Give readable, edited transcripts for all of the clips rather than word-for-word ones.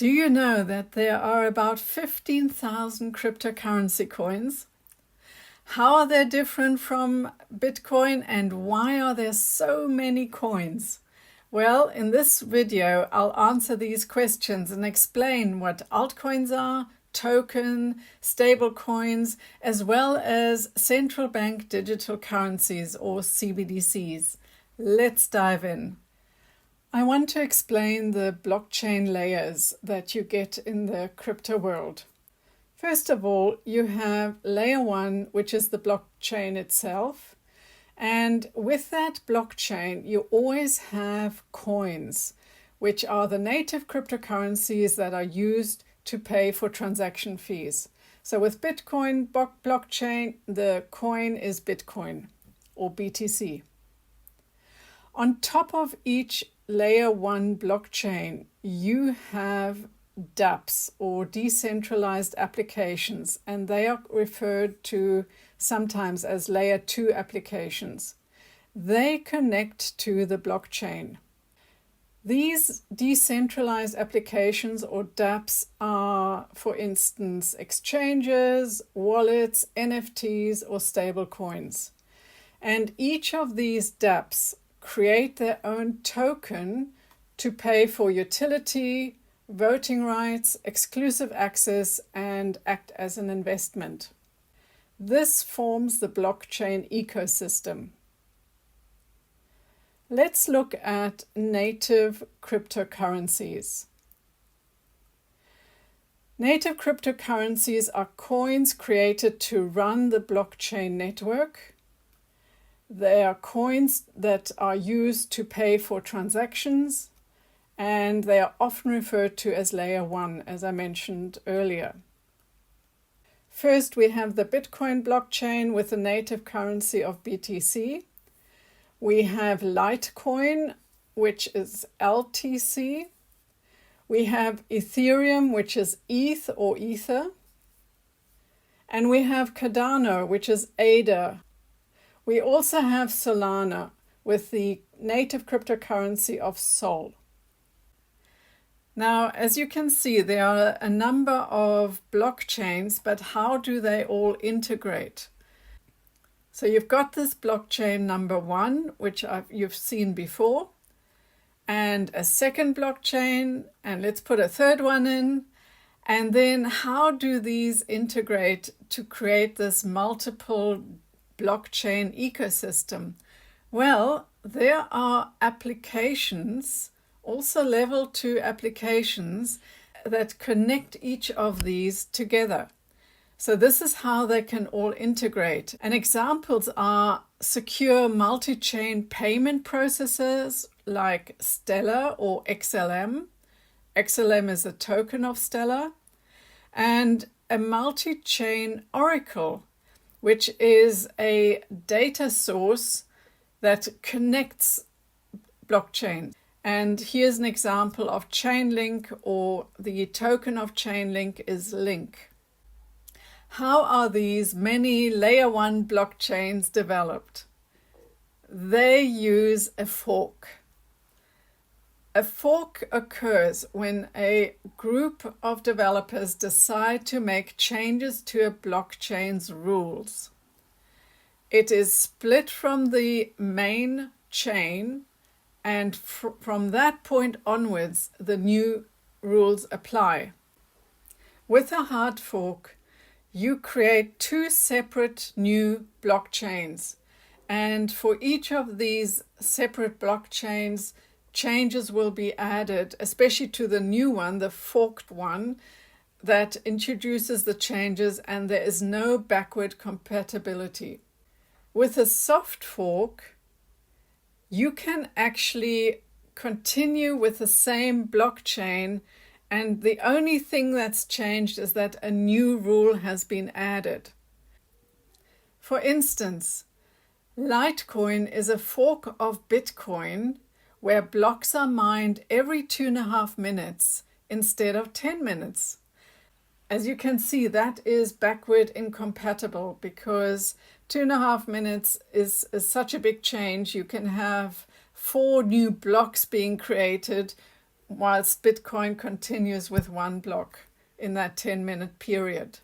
Do you know that there are about 15,000 cryptocurrency coins? How are they different from Bitcoin, and why are there so many coins? Well, in this video, I'll answer these questions and explain what altcoins are, token, stablecoins, as well as central bank digital currencies or CBDCs. Let's dive in. I want to explain the blockchain layers that you get in the crypto world. First of all, you have layer 1, which is the blockchain itself. And with that blockchain, you always have coins, which are the native cryptocurrencies that are used to pay for transaction fees. So with Bitcoin blockchain, the coin is Bitcoin or BTC. On top of each layer 1 blockchain, you have dApps or decentralized applications, and they are referred to sometimes as layer 2 applications. They connect to the blockchain. These decentralized applications or dApps are, for instance, exchanges, wallets, NFTs, or stablecoins. And each of these dApps create their own token to pay for utility, voting rights, exclusive access, and act as an investment. This forms the blockchain ecosystem. Let's look at native cryptocurrencies. Native cryptocurrencies are coins created to run the blockchain network. They are coins that are used to pay for transactions, and they are often referred to as layer 1, as I mentioned earlier. First, we have the Bitcoin blockchain with the native currency of BTC. We have Litecoin, which is LTC. We have Ethereum, which is ETH or Ether. And we have Cardano, which is ADA. We also have Solana with the native cryptocurrency of Sol. Now, as you can see, there are a number of blockchains, but how do they all integrate? So you've got this blockchain number 1, which you've seen before, and a second blockchain, and let's put a third one in. And then how do these integrate to create this multiple blockchain ecosystem? Well, there are applications, also level 2 applications, that connect each of these together. So this is how they can all integrate. And examples are secure multi-chain payment processors like Stellar or XLM. XLM is a token of Stellar. And a multi-chain oracle, which is a data source that connects blockchains. And here's an example of Chainlink, or the token of Chainlink is Link. How are these many layer 1 blockchains developed? They use a fork. A fork occurs when a group of developers decide to make changes to a blockchain's rules. It is split from the main chain, and from that point onwards, the new rules apply. With a hard fork, you create 2 separate new blockchains. And for each of these separate blockchains, changes will be added, especially to the new one, the forked one, that introduces the changes, and there is no backward compatibility. With a soft fork, you can actually continue with the same blockchain, and the only thing that's changed is that a new rule has been added. For instance, Litecoin is a fork of Bitcoin where blocks are mined every 2.5 minutes instead of 10 minutes. As you can see, that is backward incompatible because 2.5 minutes is such a big change. You can have 4 new blocks being created whilst Bitcoin continues with one block in that 10-minute period.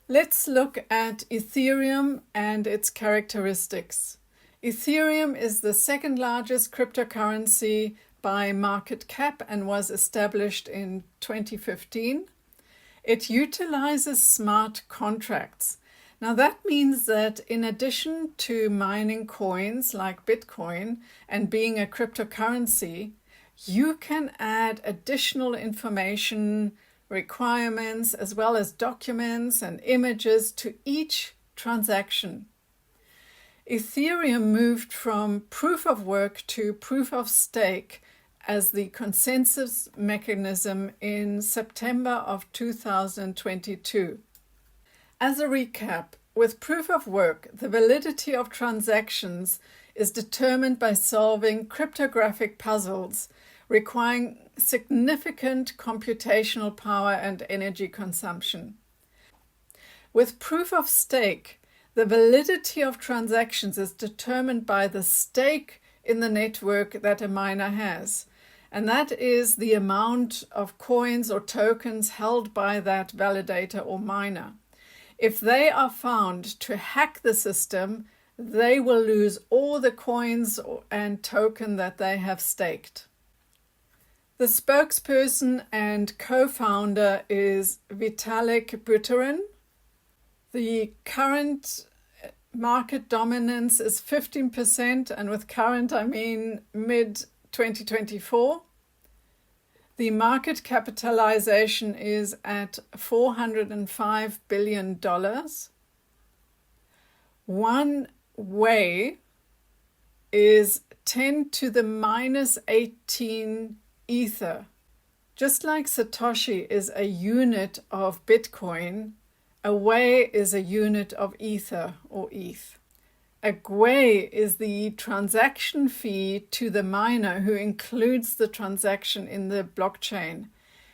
Let's look at Ethereum and its characteristics. Ethereum is the second largest cryptocurrency by market cap and was established in 2015. It utilizes smart contracts. Now that means that in addition to mining coins like Bitcoin and being a cryptocurrency, you can add additional information, requirements, as well as documents and images to each transaction. Ethereum moved from proof of work to proof of stake as the consensus mechanism in September of 2022. As a recap, with proof of work, the validity of transactions is determined by solving cryptographic puzzles requiring significant computational power and energy consumption. With proof of stake, the validity of transactions is determined by the stake in the network that a miner has, and that is the amount of coins or tokens held by that validator or miner. If they are found to hack the system, they will lose all the coins and token that they have staked. The spokesperson and co-founder is Vitalik Buterin. The current market dominance is 15%, and with current I mean mid-2024. The market capitalization is at $405 billion. One Wei is 10 to the minus 18 Ether. Just like Satoshi is a unit of Bitcoin, a Wei is a unit of Ether or ETH. A gwei is the transaction fee to the miner who includes the transaction in the blockchain.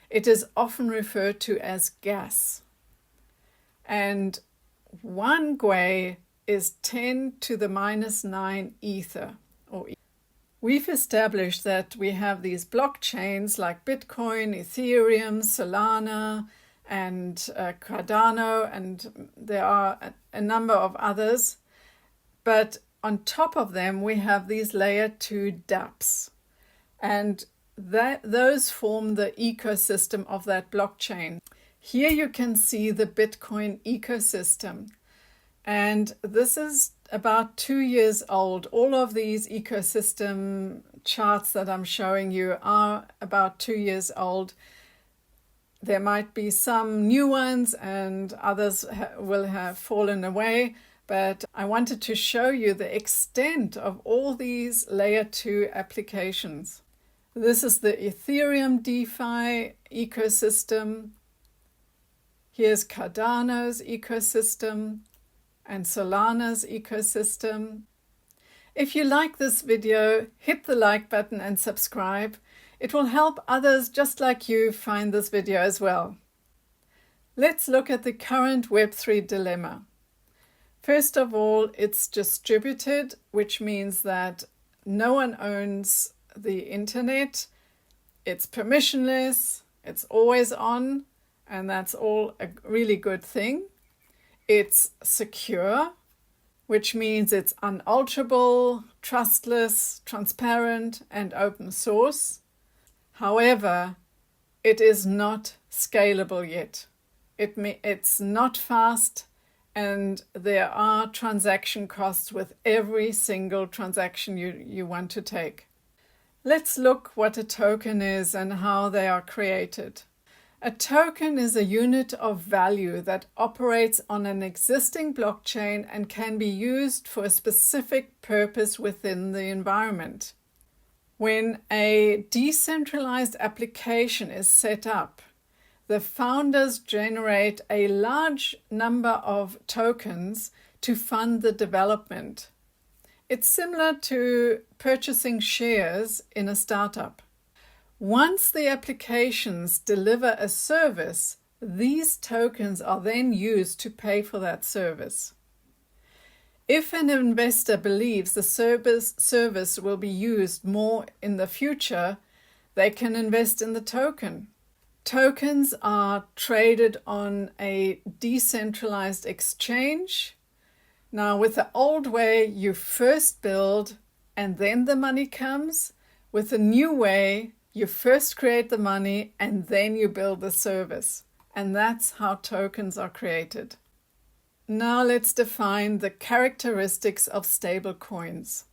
It is often referred to as gas. And one gwei is 10 to the minus 9 Ether or ETH. We've established that we have these blockchains like Bitcoin, Ethereum, Solana, and Cardano, and there are a number of others. But on top of them, we have these layer 2 dApps, and those form the ecosystem of that blockchain. Here you can see the Bitcoin ecosystem, and this is about 2 years old. All of these ecosystem charts that I'm showing you are about 2 years old. There might be some new ones and others will have fallen away, but I wanted to show you the extent of all these layer 2 applications. This is the Ethereum DeFi ecosystem. Here's Cardano's ecosystem and Solana's ecosystem. If you like this video, hit the like button and subscribe. It will help others just like you find this video as well. Let's look at the current Web3 dilemma. First of all, it's distributed, which means that no one owns the internet. It's permissionless, it's always on, and that's all a really good thing. It's secure, which means it's unalterable, trustless, transparent, and open source. However, it is not scalable yet. It's not fast, and there are transaction costs with every single transaction you want to take. Let's look what a token is and how they are created. A token is a unit of value that operates on an existing blockchain and can be used for a specific purpose within the environment. When a decentralized application is set up, the founders generate a large number of tokens to fund the development. It's similar to purchasing shares in a startup. Once the applications deliver a service, these tokens are then used to pay for that service. If an investor believes the service will be used more in the future, They can invest in the token. Tokens are traded on a decentralized exchange. Now, with the old way, you first build and then the money comes. With the new way, you first create the money and then you build the service. And that's how tokens are created. Now let's define the characteristics of stablecoins.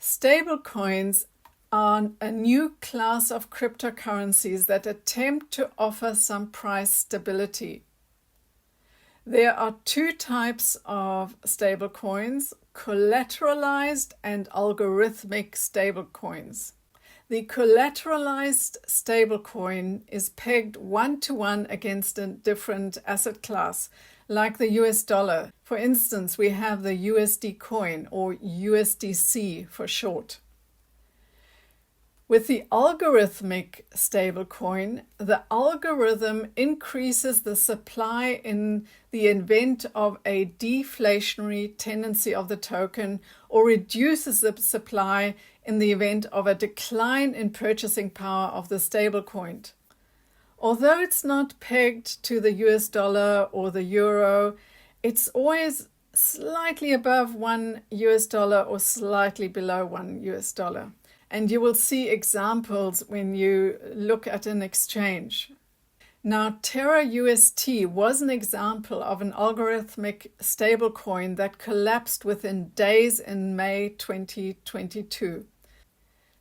Stablecoins are a new class of cryptocurrencies that attempt to offer some price stability. There are two types of stablecoins: collateralized and algorithmic stablecoins. The collateralized stablecoin is pegged one-to-one against a different asset class, like the US dollar. For instance, we have the USD coin, or USDC for short. With the algorithmic stablecoin, the algorithm increases the supply in the event of a deflationary tendency of the token, or reduces the supply in the event of a decline in purchasing power of the stablecoin. Although it's not pegged to the US dollar or the euro, it's always slightly above $1 or slightly below $1. And you will see examples when you look at an exchange. Now, Terra UST was an example of an algorithmic stablecoin that collapsed within days in May 2022.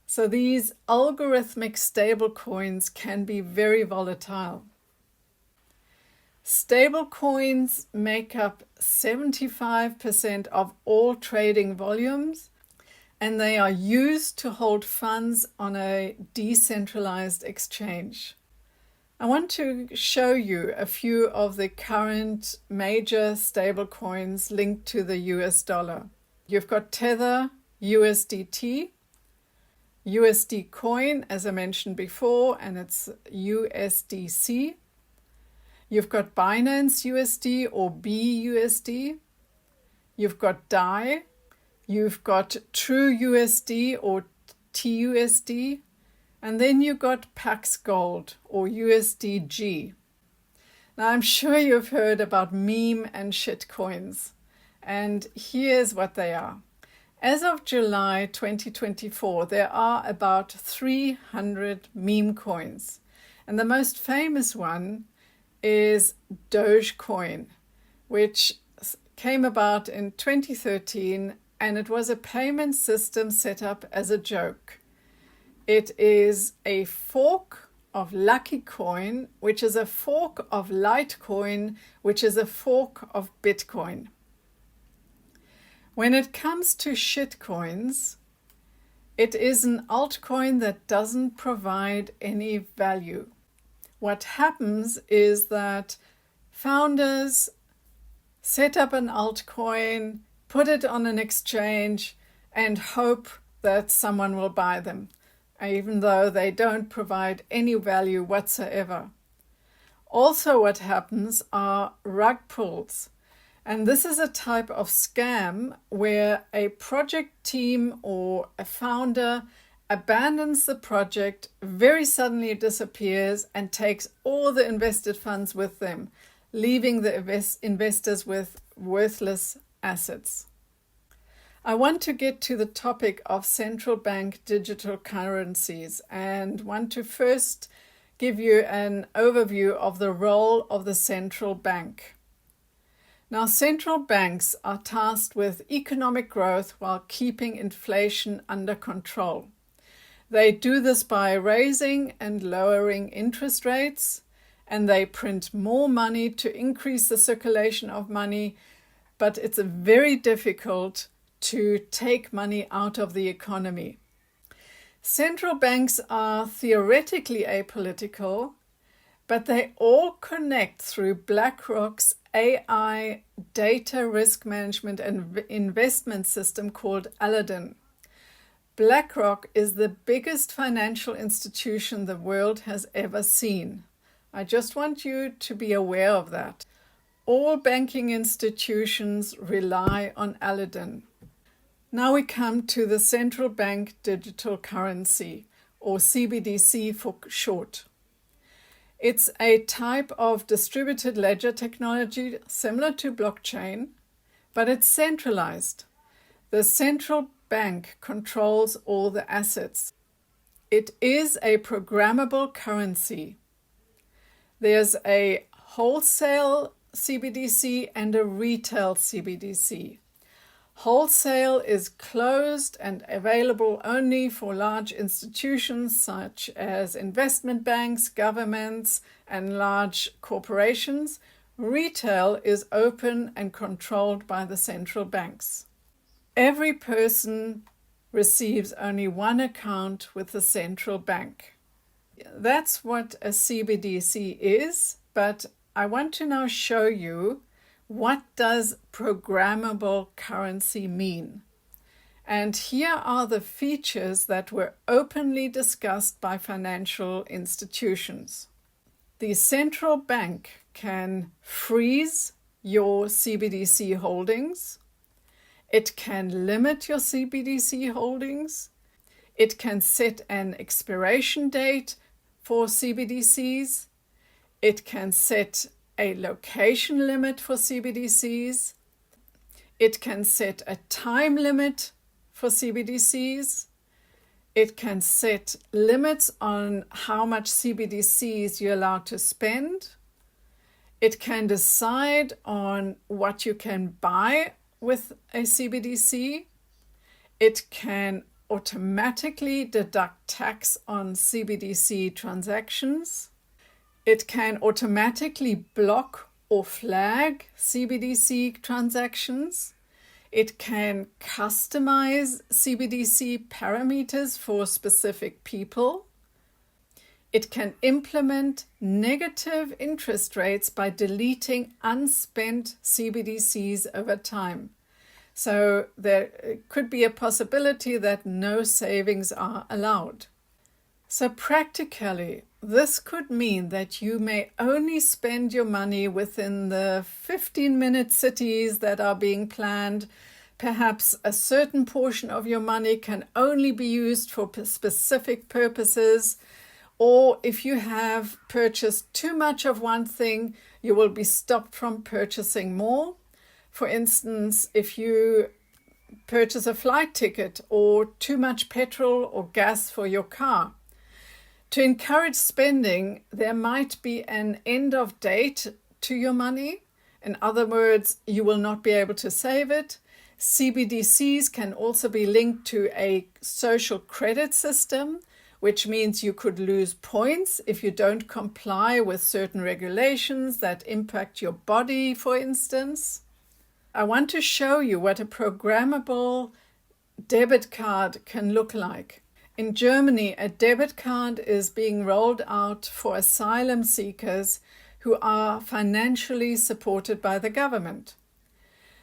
So these algorithmic stablecoins can be very volatile. Stablecoins make up 75% of all trading volumes, and they are used to hold funds on a decentralized exchange. I want to show you a few of the current major stablecoins linked to the US dollar. You've got Tether USDT, USD coin, as I mentioned before, and it's USDC. You've got Binance USD or BUSD. You've got DAI. You've got True USD or TUSD, and then you've got Pax Gold or USDG. Now, I'm sure you've heard about meme and shitcoins, and here's what they are. As of July 2024, there are about 300 meme coins, and the most famous one is Dogecoin, which came about in 2013, and it was a payment system set up as a joke. It is a fork of Lucky Coin, which is a fork of Litecoin, which is a fork of Bitcoin. When it comes to shitcoins, it is an altcoin that doesn't provide any value. What happens is that founders set up an altcoin, put it on an exchange, and hope that someone will buy them, even though they don't provide any value whatsoever. Also, what happens are rug pulls. And this is a type of scam where a project team or a founder abandons the project, very suddenly disappears, and takes all the invested funds with them, leaving the investors with worthless assets. I want to get to the topic of central bank digital currencies and want to first give you an overview of the role of the central bank. Now, central banks are tasked with economic growth while keeping inflation under control. They do this by raising and lowering interest rates, and they print more money to increase the circulation of money, but it's very difficult to take money out of the economy. Central banks are theoretically apolitical, but they all connect through BlackRock's AI data risk management and investment system called Aladdin. BlackRock is the biggest financial institution the world has ever seen. I just want you to be aware of that. All banking institutions rely on Aladdin. Now we come to the central bank digital currency, or CBDC for short. It's a type of distributed ledger technology similar to blockchain, but it's centralized. The central bank controls all the assets. It is a programmable currency. There's a wholesale CBDC and a retail CBDC. Wholesale is closed and available only for large institutions such as investment banks, governments, and large corporations. Retail is open and controlled by the central banks. Every person receives only one account with the central bank. That's what a CBDC is, but I want to now show you what does programmable currency mean. And here are the features that were openly discussed by financial institutions. The central bank can freeze your CBDC holdings. It can limit your CBDC holdings. It can set an expiration date for CBDCs. It can set a location limit for CBDCs. It can set a time limit for CBDCs. It can set limits on how much CBDCs you're allowed to spend. It can decide on what you can buy with a CBDC. It can automatically deduct tax on CBDC transactions. It can automatically block or flag CBDC transactions. It can customize CBDC parameters for specific people. It can implement negative interest rates by deleting unspent CBDCs over time. So there could be a possibility that no savings are allowed. So practically, this could mean that you may only spend your money within the 15-minute cities that are being planned. Perhaps a certain portion of your money can only be used for specific purposes. Or if you have purchased too much of one thing, you will be stopped from purchasing more. For instance, if you purchase a flight ticket or too much petrol or gas for your car. To encourage spending, there might be an end of date to your money. In other words, you will not be able to save it. CBDCs can also be linked to a social credit system, which means you could lose points if you don't comply with certain regulations that impact your body, for instance. I want to show you what a programmable debit card can look like. In Germany, a debit card is being rolled out for asylum seekers who are financially supported by the government.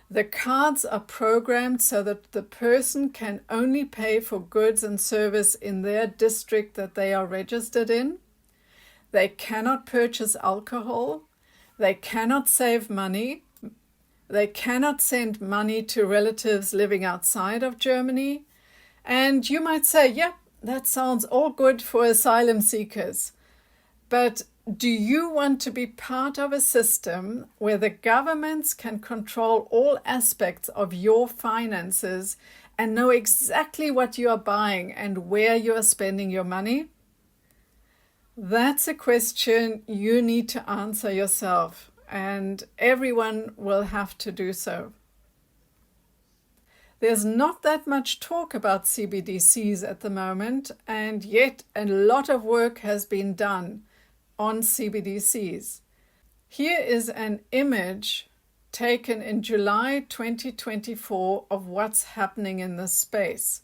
The cards are programmed so that the person can only pay for goods and service in their district that they are registered in. They cannot purchase alcohol. They cannot save money. They cannot send money to relatives living outside of Germany. And you might say, yeah, that sounds all good for asylum seekers. But do you want to be part of a system where the governments can control all aspects of your finances and know exactly what you are buying and where you are spending your money? That's a question you need to answer yourself, and everyone will have to do so. There's not that much talk about CBDCs at the moment, and yet a lot of work has been done on CBDCs. Here is an image taken in July 2024 of what's happening in this space.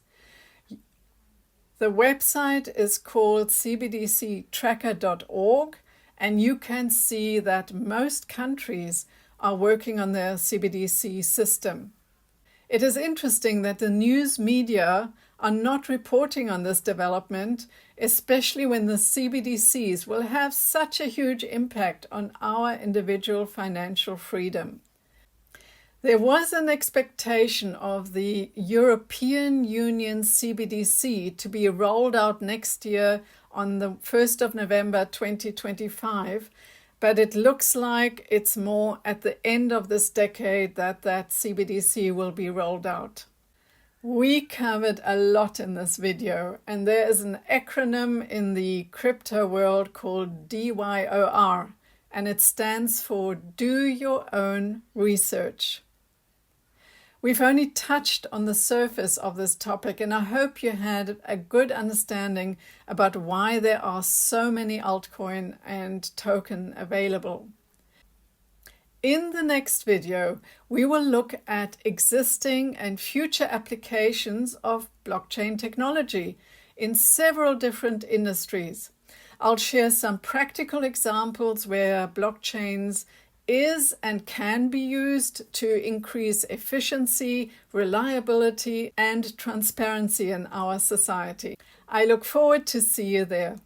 The website is called CBDCTracker.org, and you can see that most countries are working on their CBDC system. It is interesting that the news media are not reporting on this development, especially when the CBDCs will have such a huge impact on our individual financial freedom. There was an expectation of the European Union CBDC to be rolled out next year on the 1st of November 2025, but it looks like it's more at the end of this decade that CBDC will be rolled out. We covered a lot in this video, and there is an acronym in the crypto world called DYOR, and it stands for Do Your Own Research. We've only touched on the surface of this topic, and I hope you had a good understanding about why there are so many altcoin and token available. In the next video, we will look at existing and future applications of blockchain technology in several different industries. I'll share some practical examples where blockchains is and can be used to increase efficiency, reliability, and transparency in our society. I look forward to see you there.